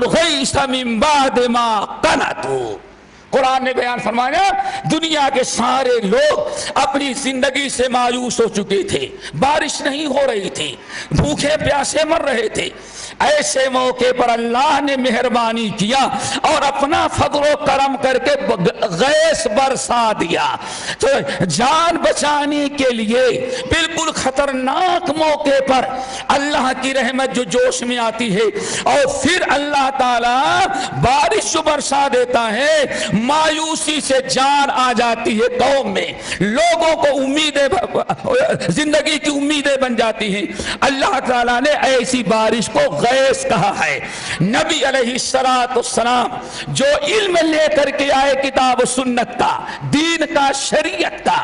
الغیث من بعد ما قنطوا۔ قرآن نے بیان فرمایا دنیا کے سارے لوگ اپنی زندگی سے مایوس ہو چکے تھے، بارش نہیں ہو رہی تھی، بھوکے پیاسے مر رہے تھے۔ ایسے موقع پر اللہ نے مہربانی کیا اور اپنا فضل و کرم کر کے غیث برسا دیا۔ تو جان بچانے کے لیے بالکل خطرناک موقع پر اللہ کی رحمت جو جوش میں آتی ہے اور پھر اللہ تعالی بارش جو برسا دیتا ہے، مایوسی سے جان آ جاتی ہے قوم میں، لوگوں کو امیدیں زندگی کی امیدیں بن جاتی ہیں۔ اللہ تعالیٰ نے ایسی بارش کو غیث کہا ہے۔ نبی علیہ السلام جو علم لے کر کے آئے کتاب و سنت کا، دین کا، شریعت کا،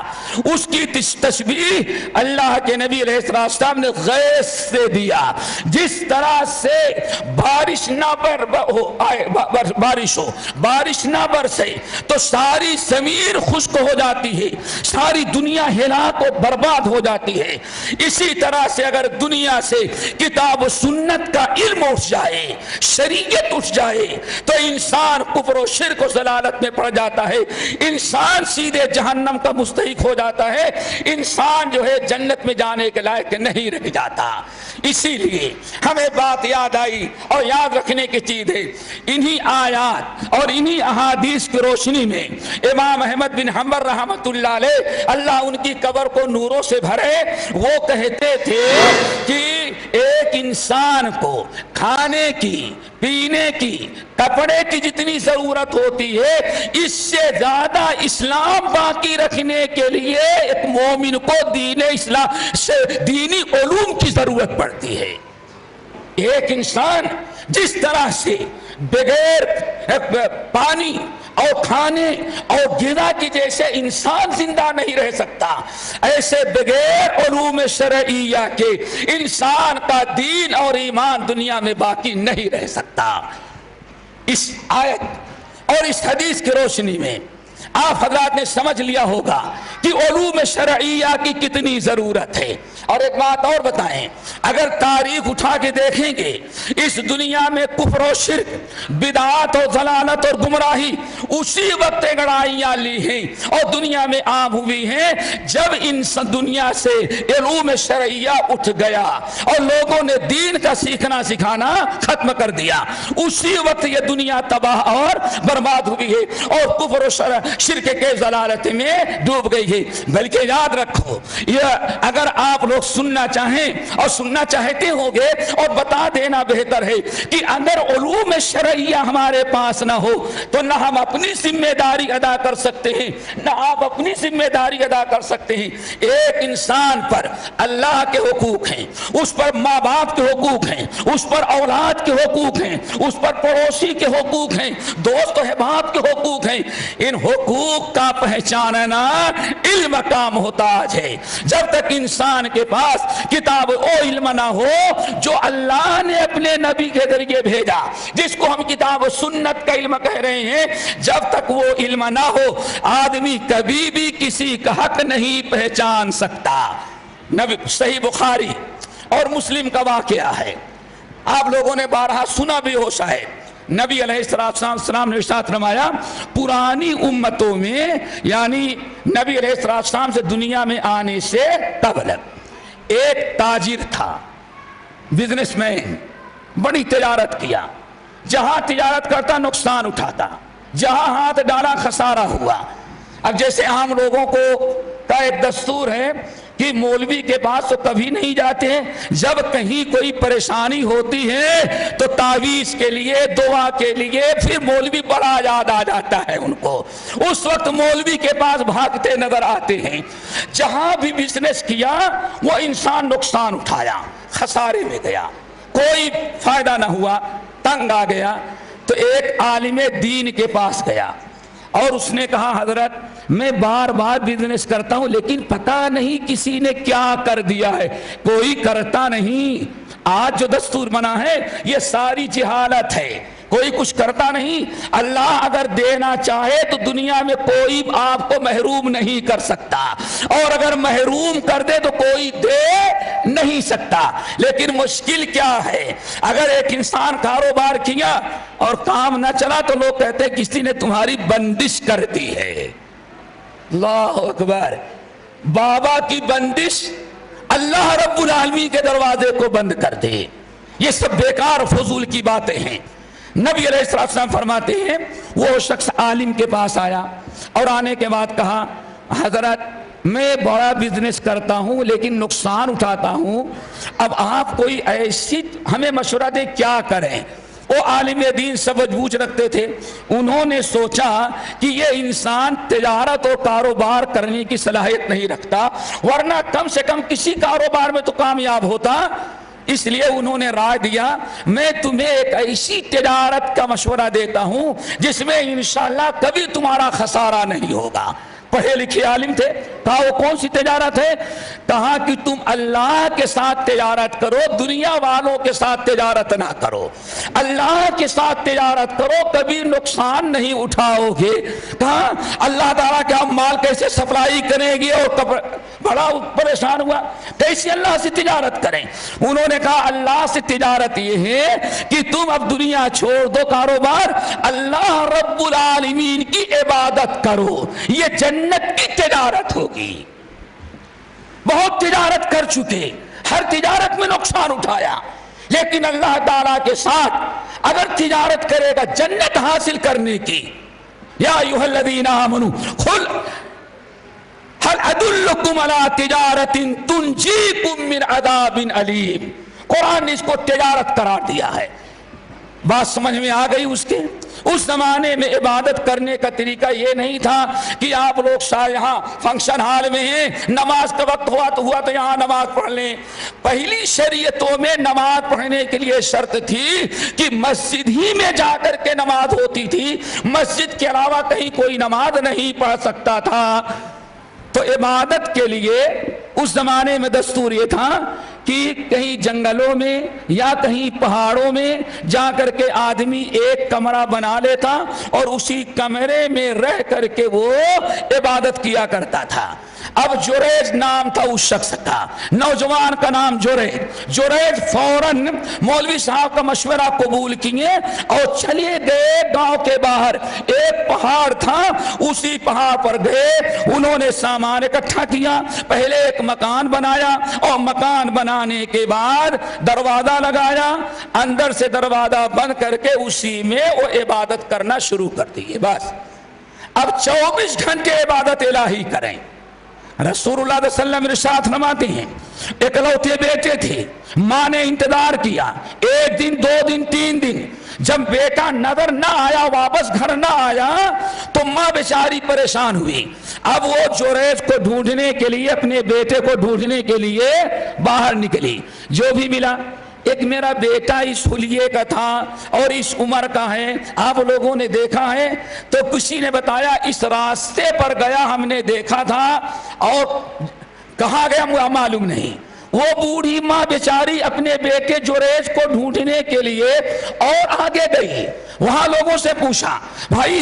اس کی تشبیہ اللہ کے نبی علیہ السلام نے غیث سے دیا۔ جس طرح سے بارش نہ بارش نہ برسے تو ساری زمین خشک ہو جاتی ہے، ساری دنیا ہلاک و برباد ہو جاتی ہے۔ اسی طرح سے اگر دنیا سے کتاب و سنت کا علم اٹھ جائے، شریعت اٹھ جائے، تو انسان کفر و شرک و ضلالت میں پڑ جاتا ہے، انسان سیدھے جہنم کا مستحق ہو جاتا ہے، انسان جو ہے جنت میں جانے کے لائق نہیں رہ جاتا۔ اسی لیے ہمیں بات یاد آئی اور یاد رکھنے کی چیز ہے، انہی آیات اور انہی احادیث کی روشنی میں امام احمد بن حنبل رحمت اللہ علیہ، اللہ ان کی قبر کو نوروں سے بھرے، وہ کہتے تھے کہ ایک انسان کو کھانے کی، پینے کی، کپڑے کی جتنی ضرورت ہوتی ہے، اس سے زیادہ اسلام باقی رکھنے کے لیے ایک مومن کو دین اسلام سے دینی علوم کی ضرورت پڑتی ہے۔ ایک انسان جس طرح سے بغیر پانی اور کھانے اور غذا کی جیسے انسان زندہ نہیں رہ سکتا، ایسے بغیر علوم شرعیہ کے انسان کا دین اور ایمان دنیا میں باقی نہیں رہ سکتا۔ اس آیت اور اس حدیث کی روشنی میں آپ حضرات نے سمجھ لیا ہوگا کہ علوم شرعیہ کی کتنی ضرورت ہے۔ اور ایک بات اور بتائیں، اگر تاریخ اٹھا کے دیکھیں گے، اس دنیا میں کفر و شرک، بدعات اور ضلالت اور گمراہی اسی وقت گڑائیاں لی ہیں اور دنیا میں عام ہوئی ہیں جب ان دنیا سے علوم شرعیہ اٹھ گیا اور لوگوں نے دین کا سیکھنا سکھانا ختم کر دیا، اسی وقت یہ دنیا تباہ اور برباد ہوئی ہے اور کفر و شرک کے ضلالت میں ڈوب گئی ہے۔ بلکہ یاد رکھو، یہ اگر آپ لوگ سننا چاہیں اور سننا چاہتے ہوں گے، اور بتا دینا بہتر ہے کہ اگر علوم شرعیہ ہمارے پاس نہ ہو تو نہ ہم اپنی ذمہ داری ادا کر سکتے ہیں، نہ آپ اپنی ذمہ داری ادا کر سکتے ہیں۔ ایک انسان پر اللہ کے حقوق ہیں، اس پر ماں باپ کے حقوق ہیں، اس پر اولاد کے حقوق ہیں، اس پر پڑوسی کے حقوق ہیں، دوست و احباب کے حقوق ہیں۔ ان حقوق کا پہچاننا علم کا محتاج ہے۔ جب تک انسان کے پاس کتاب او علم نہ ہو جو اللہ نے اپنے نبی کے ذریعے بھیجا، جس کو ہم کتاب و سنت کا علم کہہ رہے ہیں، جب تک وہ علم نہ ہو آدمی کبھی بھی کسی کا حق نہیں پہچان سکتا۔ نبی صحیح بخاری اور مسلم کا واقعہ ہے، آپ لوگوں نے بارہا سنا بھی ہو شاید۔ نبی علیہ السلام نے ارشاد فرمایا، پرانی امتوں میں یعنی نبی علیہ السلام سے دنیا میں آنے سے قبل ایک تاجر تھا، بزنس مین، بڑی تجارت کیا، جہاں تجارت کرتا نقصان اٹھاتا، جہاں ہاتھ ڈالا خسارہ ہوا۔ اب جیسے عام لوگوں کو کا ایک دستور ہے کہ مولوی کے پاس تو کبھی نہیں جاتے، جب کہیں کوئی پریشانی ہوتی ہے تو تعویذ کے لیے، دعا کے لیے پھر مولوی بڑا یاد آ جاتا ہے ان کو، اس وقت مولوی کے پاس بھاگتے نظر آتے ہیں۔ جہاں بھی بزنس کیا وہ انسان نقصان اٹھایا، خسارے میں گیا، کوئی فائدہ نہ ہوا، تنگ آ گیا تو ایک عالم دین کے پاس گیا اور اس نے کہا، حضرت میں بار بار بزنس کرتا ہوں لیکن پتہ نہیں کسی نے کیا کر دیا ہے، کوئی کرتا نہیں، آج جو دستور بنا ہے یہ ساری جہالت ہے، کوئی کچھ کرتا نہیں. اللہ اگر دینا چاہے تو دنیا میں کوئی آپ کو محروم نہیں کر سکتا, اور اگر محروم کر دے تو کوئی دے نہیں سکتا. لیکن مشکل کیا ہے, اگر ایک انسان کاروبار کیا اور کام نہ چلا تو لوگ کہتے ہیں کسی نے تمہاری بندش کر دی ہے. اللہ اکبر. بابا کی بندش اللہ رب العالمین کے دروازے کو بند کر دے. یہ سب بیکار فضول کی باتیں ہیں. نبی علیہ السلام فرماتے ہیں وہ شخص عالم کے پاس آیا اور آنے کے بعد کہا حضرت میں بڑا بزنس کرتا ہوں لیکن نقصان اٹھاتا ہوں, اب آپ کوئی ایسی ہمیں مشورہ دیں کیا کریں. وہ عالم دین سمجھ بوجھ رکھتے تھے. انہوں نے سوچا کہ یہ انسان تجارت اور کاروبار کرنے کی صلاحیت نہیں رکھتا, ورنہ کم سے کم کسی کاروبار میں تو کامیاب ہوتا. اس لیے انہوں نے رائے دیا میں تمہیں ایک ایسی تجارت کا مشورہ دیتا ہوں جس میں انشاءاللہ کبھی تمہارا خسارہ نہیں ہوگا. پڑھے لکھے عالم تھے. کہا وہ کون سی تجارت ہے؟ کہا کہ تم اللہ کے ساتھ تجارت کرو, دنیا والوں کے ساتھ تجارت نہ کرو. اللہ کے ساتھ تجارت کرو, کبھی نقصان نہیں اٹھاؤ گے. کہا اللہ تعالیٰ کے ہم مال کیسے سپلائی کریں گے, اور بڑا پریشان ہوا کیسے اللہ سے تجارت کریں. انہوں نے کہا اللہ سے تجارت یہ ہے کہ تم اب دنیا چھوڑ دو کاروبار, اللہ رب العالمین کی عبادت کرو, یہ جنت کی تجارت ہوگی. بہت تجارت کر چکے, ہر تجارت میں نقصان اٹھایا, لیکن اللہ تعالیٰ کے ساتھ اگر تجارت کرے گا جنت حاصل کرنے کی. یا ایھا الذین آمنوا قل هل ادلکم علی تجارت تنجیکم من عذاب علیم. قرآن نے اس کو تجارت قرار دیا ہے. بات سمجھ میں آ گئی اس کے. اس زمانے میں عبادت کرنے کا طریقہ یہ نہیں تھا کہ آپ لوگ یہاں فنکشن ہال میں ہیں, نماز کا وقت ہوا تو یہاں نماز پڑھ لیں. پہلی شریعتوں میں نماز پڑھنے کے لیے شرط تھی کہ مسجد ہی میں جا کر کے نماز ہوتی تھی, مسجد کے علاوہ کہیں کوئی نماز نہیں پڑھ سکتا تھا. تو عبادت کے لیے اس زمانے میں دستور یہ تھا کہ کہیں جنگلوں میں یا کہیں پہاڑوں میں جا کر کے آدمی ایک کمرہ بنا لیتا اور اسی کمرے میں رہ کر کے وہ عبادت کیا کرتا تھا. اب جریج نام تھا اس شخص کا, نوجوان کا نام جریج. جریج فوراً مولوی صاحب کا مشورہ قبول کیے اور چلے گئے گاؤں کے باہر. ایک پہاڑ تھا, اسی پہاڑ پر گئے, انہوں نے سامان اکٹھا کیا, پہلے ایک مکان بنایا اور مکان بنانے کے بعد دروازہ لگایا, اندر سے دروازہ بند کر کے اسی میں وہ عبادت کرنا شروع کر دیے. بس اب 24 گھنٹے عبادت الہی کریں. رسول اللہ صلی اللہ علیہ وسلم ارشاد فرماتے ہیں اکلوتے بیٹے تھے, ماں نے انتظار کیا 1 دن 2 دن 3 دن, جب بیٹا نظر نہ آیا, واپس گھر نہ آیا تو ماں بیچاری پریشان ہوئی. اب وہ جریج کو ڈھونڈنے کے لیے, اپنے بیٹے کو ڈھونڈنے کے لیے باہر نکلی. جو بھی ملا ایک میرا بیٹا اس حلیے کا تھا اور اس عمر کا ہے, آپ لوگوں نے دیکھا ہے. تو کسی نے بتایا اس راستے پر گیا, ہم نے دیکھا تھا, اور کہاں گیا مجھے معلوم نہیں. وہ بوڑھی ماں بیچاری اپنے بیٹے جریج کو ڈھونڈنے کے لیے اور آگے گئی. وہاں لوگوں سے پوچھا بھائی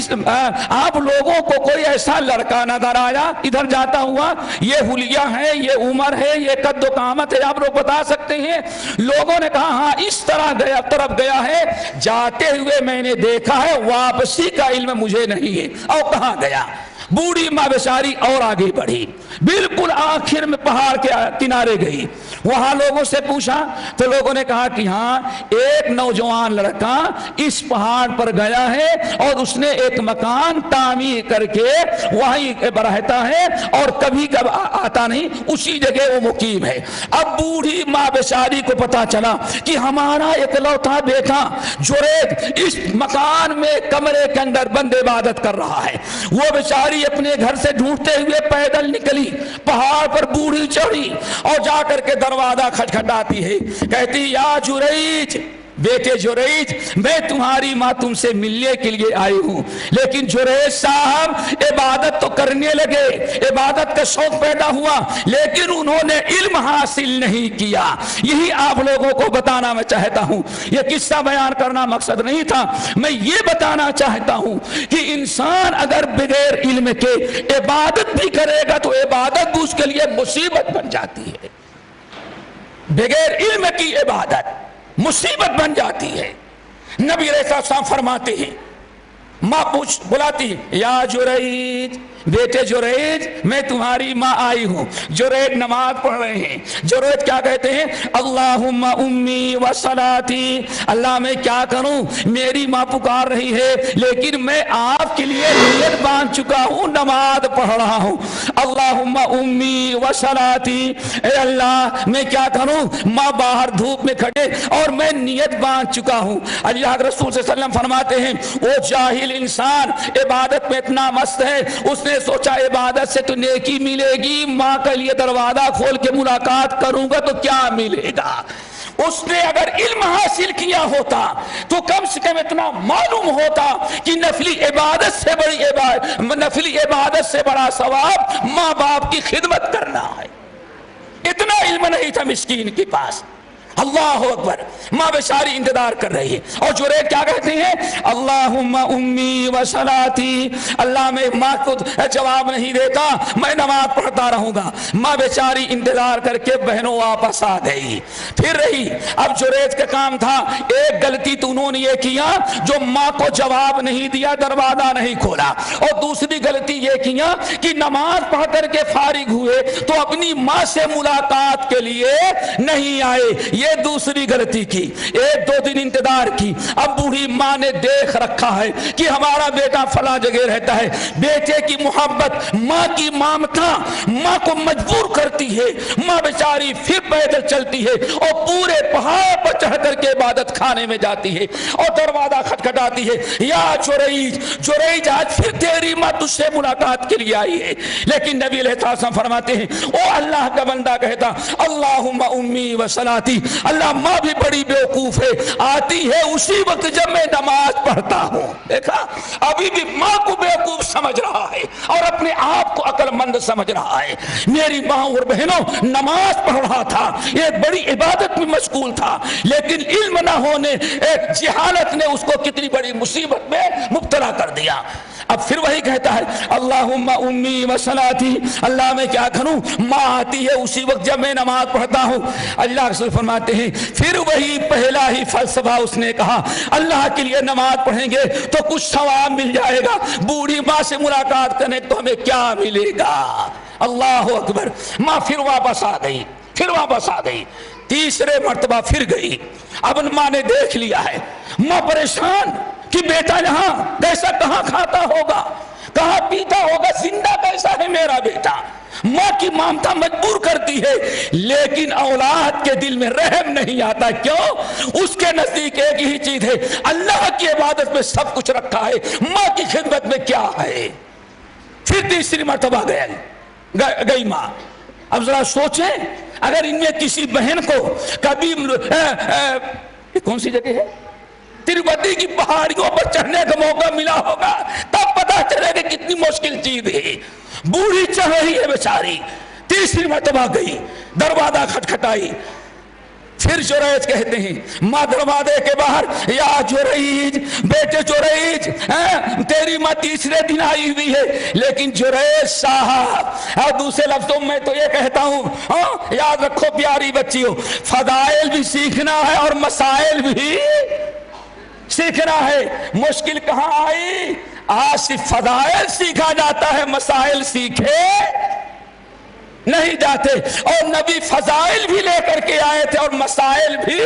آپ لوگوں کو کوئی ایسا لڑکا نظر آیا ادھر جاتا ہوا, یہ حلیہ ہے, یہ عمر ہے, یہ قد و قامت ہے, آپ لوگ بتا سکتے ہیں؟ لوگوں نے کہا ہاں اس طرف گیا ہے, جاتے ہوئے میں نے دیکھا ہے, واپسی کا علم مجھے نہیں ہے. اور کہاں گیا؟ بوڑھی ماں بیچاری اور آگے بڑھی, بالکل آخر میں پہاڑ کے کنارے گئی. وہاں لوگوں سے پوچھا تو لوگوں نے کہا کہ ہاں ایک نوجوان لڑکا اس پہاڑ پر گیا ہے اور اس نے ایک مکان تعمیر کر کے وہیں رہتا ہے اور کبھی کب آتا نہیں, اسی جگہ وہ مقیم ہے. اب بوڑھی ماں بیچاری کو پتا چلا کہ ہمارا اکلوتا بیٹا جریج اس مکان میں کمرے کے اندر بند عبادت کر رہا ہے. وہ بیچاری اپنے گھر سے ڈھونڈتے ہوئے پیدل نکلی, پہاڑ پر بوڑھی چڑھی اور جا کر کے دروازہ کھٹکھٹاتی ہے, کہتی یا جریج بیٹے جریج میں تمہاری ماں تم سے ملنے کے لیے آئی ہوں. لیکن جریج صاحب عبادت تو کرنے لگے, عبادت کا شوق پیدا ہوا, لیکن انہوں نے علم حاصل نہیں کیا. یہی آپ لوگوں کو بتانا میں چاہتا ہوں. یہ قصہ بیان کرنا مقصد نہیں تھا, میں یہ بتانا چاہتا ہوں کہ انسان اگر بغیر علم کے عبادت بھی کرے گا تو عبادت بھی اس کے لیے مصیبت بن جاتی ہے. بغیر علم کی عبادت مصیبت بن جاتی ہے. نبی علیہ السلام فرماتے ہیں, ماں بلاتی ہے, یا جریج, بیٹے جریج میں تمہاری ماں آئی ہوں. جریج نماز پڑھ رہے ہیں. جریج کیا کہتے ہیں, اللہم امی و صلاتی, اللہ میں کیا کروں, میری ماں پکار رہی ہے لیکن میں آپ کے لیے نیت باندھ چکا ہوں, نماز پڑھ رہا ہوں. اللہم امی و صلاتی, اے اللہ میں کیا کروں, ماں باہر دھوپ میں کھڑے اور میں نیت باندھ چکا ہوں. اللہ کے رسول صلی اللہ علیہ وسلم فرماتے ہیں, وہ جاہل انسان عبادت میں اتنا مست ہے, اس نے سوچا عبادت سے تو نیکی ملے گی, ماں کے لیے دروازہ کھول کے ملاقات کروں گا تو کیا ملے گا. اس نے اگر علم حاصل کیا ہوتا تو کم سے کم اتنا معلوم ہوتا کہ نفلی عبادت سے بڑا ثواب ماں باپ کی خدمت کرنا ہے. اتنا علم نہیں تھا مسکین کے پاس. اللہ اکبر, ماں بیچاری انتظار کر رہی ہے. اور جریج کیا کہتے ہیں, اللہم امی و صلاتی, اللہ میں ماں کو جواب نہیں دیتا, میں نماز پڑھتا رہوں گا. ماں بیچاری انتظار کر کے بہنوں واپس آ گئی, پھر رہی. اب جریج کا کام تھا, ایک غلطی تو انہوں نے یہ کیا جو ماں کو جواب نہیں دیا, دروازہ نہیں کھولا, اور دوسری غلطی یہ کیا کہ نماز پڑھ کر کے فارغ ہوئے تو اپنی ماں سے ملاقات کے لیے نہیں آئے. یہ دوسری غلطی کی. ایک دو دن انتظار کی. اب بوڑھی ماں نے دیکھ رکھا ہے کہ ہمارا بیٹا فلاں جگہ رہتا ہے. بیٹے کی محبت, ماں کی مامتا ماں کو مجبور کرتی ہے. ماں بیچاری پھر پیدل چلتی ہے اور پورے پہاڑ پر چڑھ کر کے عبادت خانے میں جاتی ہے اور دروازہ کھٹکھٹاتی ہے, یا جریج, جریج آج پھر تیری ماں تجھ سے ملاقات کے لیے آئی ہے. لیکن نبی علیہ السلام فرماتے ہیں, او اللہ کا بندہ کہتا, اللہم امی و صلاتی, اللہ ماں بھی بڑی بیوقوف ہے, آتی ہے اسی وقت جب میں نماز پڑھتا ہوں. دیکھا, ابھی بھی ماں کو بیوقوف سمجھ رہا ہے اور اپنے آپ کو عقل مند سمجھ رہا ہے. میری ماں اور بہنوں, نماز پڑھ رہا تھا, ایک بڑی عبادت میں مشغول تھا, لیکن علم نہ ہونے, ایک جہالت نے اس کو کتنی بڑی مصیبت میں مبتلا کر دیا. اب پھر وہی کہتا ہے, اللہم امی و صلاتی, اللہ میں کیا کروں, ماں آتی ہے اسی وقت جب میں نماز پڑھتا ہوں. اللہ رسول فرماتے ہیں, پھر وہی پہلا ہی فلسفہ اس نے کہا, اللہ کے لیے نماز پڑھیں گے تو کچھ ثواب مل جائے گا, بوڑھی ماں سے ملاقات کرنے تو ہمیں کیا ملے گا. اللہ اکبر. ماں پھر واپس آ گئی, تیسرے مرتبہ پھر گئی. اب ماں نے دیکھ لیا ہے, ماں پریشان کہ بیٹا یہاں کیسا, کہاں کھاتا ہوگا, کہاں پیتا ہوگا, زندہ کیسا ہے میرا بیٹا. ماں کی مامتا مجبور کرتی ہے, لیکن اولاد کے دل میں رحم نہیں آتا. کیوں؟ اس کے نزدیک ایک ہی چیز ہے, اللہ کی عبادت میں سب کچھ رکھا ہے, ماں کی خدمت میں کیا ہے. پھر تیسری مرتبہ گئی ماں. اب ذرا سوچیں, اگر ان میں کسی بہن کو کبھی کون سی جگہ ہے, تروپتی کی پہاڑیوں پر چڑھنے کا موقع ملا ہوگا, تب پتا چلے کہ کتنی مشکل چیز ہے. بوڑھی چڑھ رہی ہے بیچاری. تیسری مرتبہ گئی, دروازہ کھٹکھٹائی. پھر جریج کہتے ہیں, ماں دروازے کے باہر, یا جریج, بیٹے جریج, تیری ماں تیسرے دن آئی ہوئی ہے. لیکن جریج صاحب, اور دوسرے لفظوں میں تو یہ کہتا ہوں, یاد رکھو پیاری بچیوں, فضائل بھی سیکھنا ہے اور مسائل بھی سیکھنا ہے. مشکل کہاں آئی, آج صرف فضائل سیکھا جاتا ہے, مسائل سیکھے نہیں جاتے. اور نبی فضائل بھی لے کر کے آئے تھے اور مسائل بھی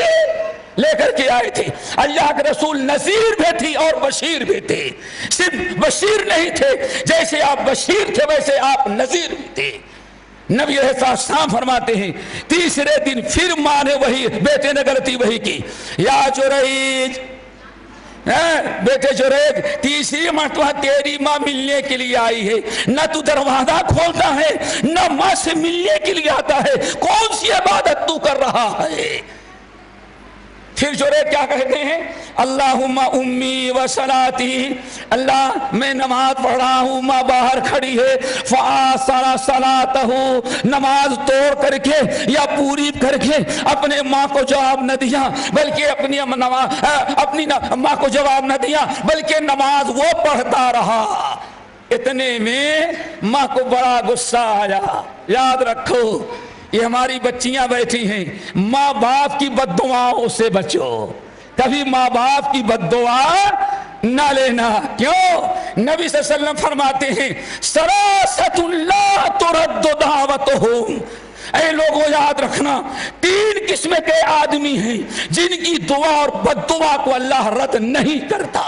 لے کر کے آئے تھے. اللہ کے رسول نذیر بھی تھی اور بشیر بھی تھے. صرف بشیر نہیں تھے, جیسے آپ بشیر تھے ویسے آپ نذیر بھی تھے. نبی علیہ السلام فرماتے ہیں, تیسرے دن پھر ماں نے وہی, بیٹے نے غلطی وہی کی, یا جریج, بیٹے جریج, تیسری مرتبہ تیری ماں ملنے کے لیے آئی ہے, نہ تو دروازہ کھولتا ہے نہ ماں سے ملنے کے لیے آتا ہے, کون سی عبادت تو کر رہا ہے. پھر جوڑے کیا کہتے ہیں؟ اللہم امی و صلاتی، اللہ میں نماز پڑھ رہا ہوں، ماں باہر کھڑی ہے، فآثر صلاتہ، نماز توڑ کر کے یا پوری کر کے اپنے ماں کو جواب نہ دیا، بلکہ اپنی ماں کو جواب نہ دیا، بلکہ نماز وہ پڑھتا رہا۔ اتنے میں ماں کو بڑا غصہ آیا۔ یاد رکھو یہ ہماری بچیاں بیٹھی ہیں، ماں باپ کی بد دعاؤں سے بچو، کبھی ماں باپ کی بد دعا نہ لینا۔ کیوں؟ نبی صلی اللہ علیہ وسلم فرماتے ہیں سراست لا ترد دعوتہم، اے لوگوں یاد رکھنا 3 قسم کے آدمی ہیں جن کی دعا اور بد دعا کو اللہ رد نہیں کرتا۔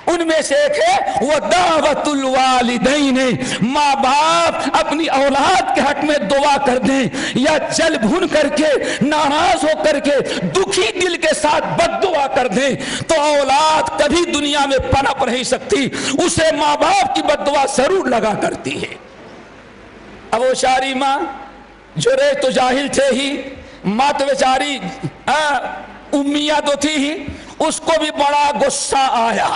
ان میں سے ایک ہے وہ دعوت الوالدین، ماں باپ اپنی اولاد کے حق میں دعا کر دیں یا جل بھن کر کے ناراض ہو کر کے دکھی دل کے ساتھ بد دعا کر دیں تو اولاد کبھی دنیا میں پنپ نہیں سکتی، اسے ماں باپ کی بد دعا ضرور لگا کرتی ہے۔ اب وہ شاری ماں جو رے تو جاہل تھے ہی، ماں تو بیچاری امیہ تو تھی ہی، اس کو بھی بڑا غصہ آیا۔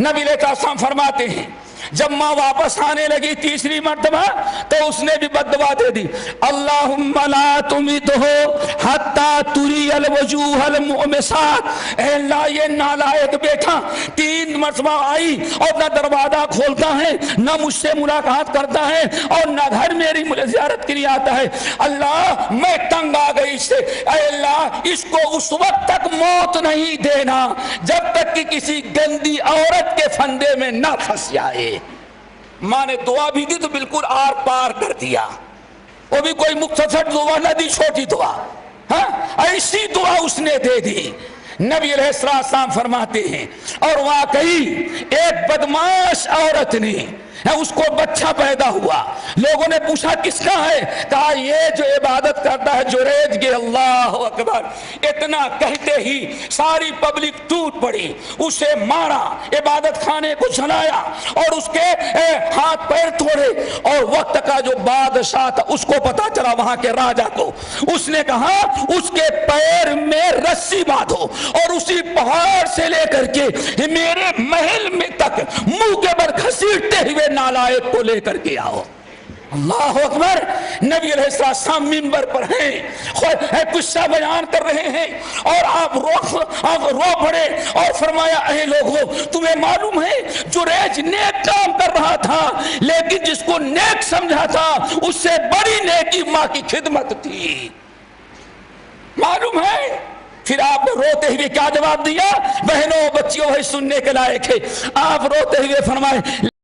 نبی علیہ السلام فرماتے ہیں جب ماں واپس آنے لگی تیسری مرتبہ تو اس نے بھی بد دعا دے دی، اللہم لا تمتہ حتی تری الوجوہ المؤمسات، اے اللہ یہ نالائق بیٹا 3 مرتبہ آئی اور نہ دروازہ کھولتا ہے، نہ مجھ سے ملاقات کرتا ہے اور نہ گھر میری زیارت کے لیے آتا ہے، اللہ میں تنگ آ گئی اس سے، اے اللہ اس کو اس وقت تک موت نہیں دینا جب تک کہ کسی گندی عورت کے پھندے میں نہ پھنس جائے۔ ماں نے دعا بھی دی تو بالکل آر پار کر دیا، وہ بھی کوئی مختصر دعا نہ دی، چھوٹی دعا، ہاں ایسی دعا اس نے دے دی۔ نبی علیہ السلام فرماتے ہیں اور واقعی ایک بدماش عورت نے اس کو بچہ پیدا ہوا، لوگوں نے پوچھا کس کا ہے؟ کہا یہ جو عبادت کرتا ہے جریج کے، اللہ اکبر۔ اتنا کہتے ہی ساری پبلک ٹوٹ پڑی، اسے مارا، عبادت خانے کو جلایا اور اس کے ہاتھ پیر توڑے، اور وقت کا جو بادشاہ تھا اس کو پتا چلا، وہاں کے راجا کو، اس نے کہا اس کے پیر میں رسی باندھو اور اسی پہاڑ سے لے کر کے میرے محل میں تک منہ کے بر گھسیٹتے ہوئے نالائق کو لے کر کے آؤ۔ اللہ اکبر۔ نبی علیہ السلام منبر پر ہیں، قصہ بیان کر رہے ہیں اور آپ رو پڑے اور فرمایا اے لوگوں تمہیں معلوم ہے جریج نیک کام کر رہا تھا، لیکن جس کو نیک سمجھا تھا اس سے بڑی نیکی ماں کی خدمت تھی، معلوم ہے؟ پھر آپ نے روتے ہوئے کیا جواب دیا؟ بہنوں بچیوں ہے سننے کے لائق ہے، آپ روتے ہوئے فرمائے